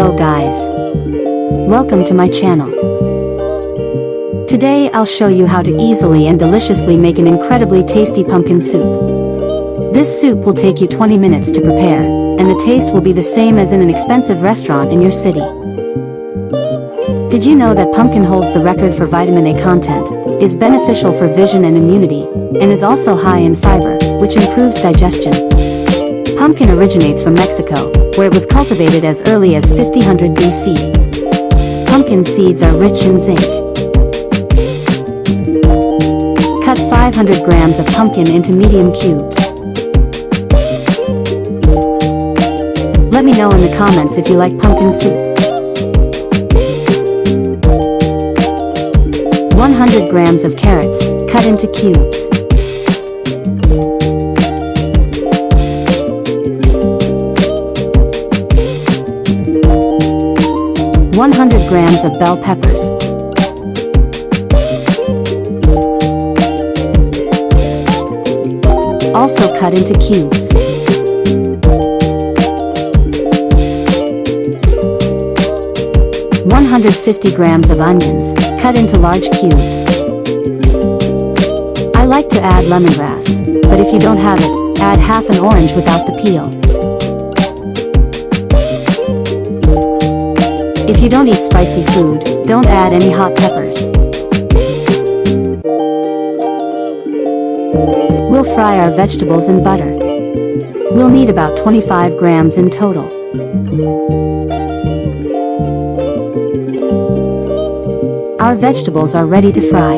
Hello guys. Welcome to my channel. Today I'll show you how to easily and deliciously make an incredibly tasty pumpkin soup. This soup will take you 20 minutes to prepare, and the taste will be the same as in an expensive restaurant in your city. Did you know that pumpkin holds the record for vitamin A content, is beneficial for vision and immunity, and is also high in fiber, which improves digestion? Pumpkin originates from Mexico, where it was cultivated as early as 5000 BC. Pumpkin seeds are rich in zinc. Cut 500 grams of pumpkin into medium cubes. Let me know in the comments if you like pumpkin soup. 100 grams of carrots, cut into cubes. 100 grams of bell peppers. 100 also cut into cubes. 150 grams of onions, cut into large cubes. I like to add lemongrass, but if you don't have it, add half an orange without the peel. If you don't eat spicy food, don't add any hot peppers. We'll fry our vegetables in butter. We'll need about 25 grams in total. Our vegetables are ready to fry.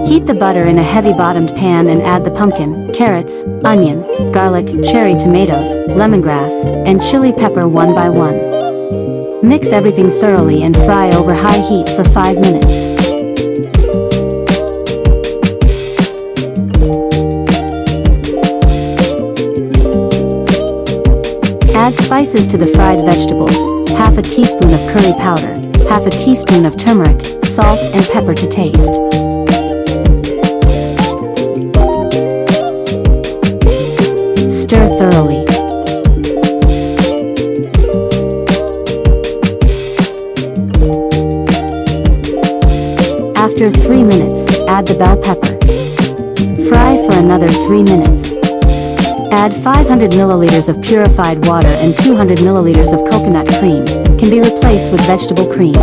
Heat the butter in a heavy-bottomed pan and add the pumpkin, carrots, onion, garlic, cherry tomatoes, lemongrass, and chili pepper one by one. Mix everything thoroughly and fry over high heat for 5 minutes. Add spices to the fried vegetables, half a teaspoon of curry powder, half a teaspoon of turmeric, salt and pepper to taste. Stir thoroughly. After 3 minutes, add the bell pepper. Fry for another 3 minutes. Add 500 milliliters of purified water and 200 milliliters of coconut cream, can be replaced with vegetable cream.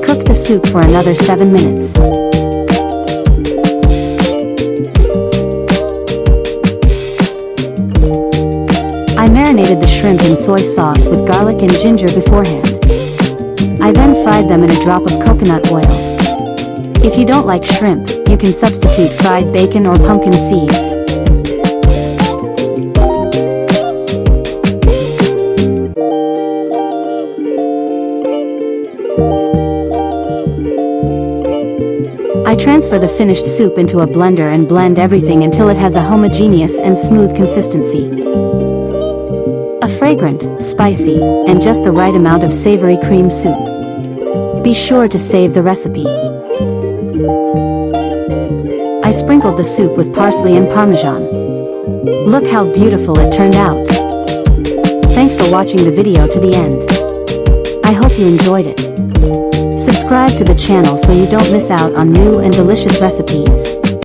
Cook the soup for another 7 minutes. I marinated the shrimp in soy sauce with garlic and ginger beforehand. I then fried them in a drop of coconut oil. If you don't like shrimp, you can substitute fried bacon or pumpkin seeds. I transfer the finished soup into a blender and blend everything until it has a homogeneous and smooth consistency. A fragrant, spicy, and just the right amount of savory cream soup. Be sure to save the recipe. I sprinkled the soup with parsley and Parmesan. Look how beautiful it turned out. Thanks for watching the video to the end. I hope you enjoyed it. Subscribe to the channel so you don't miss out on new and delicious recipes.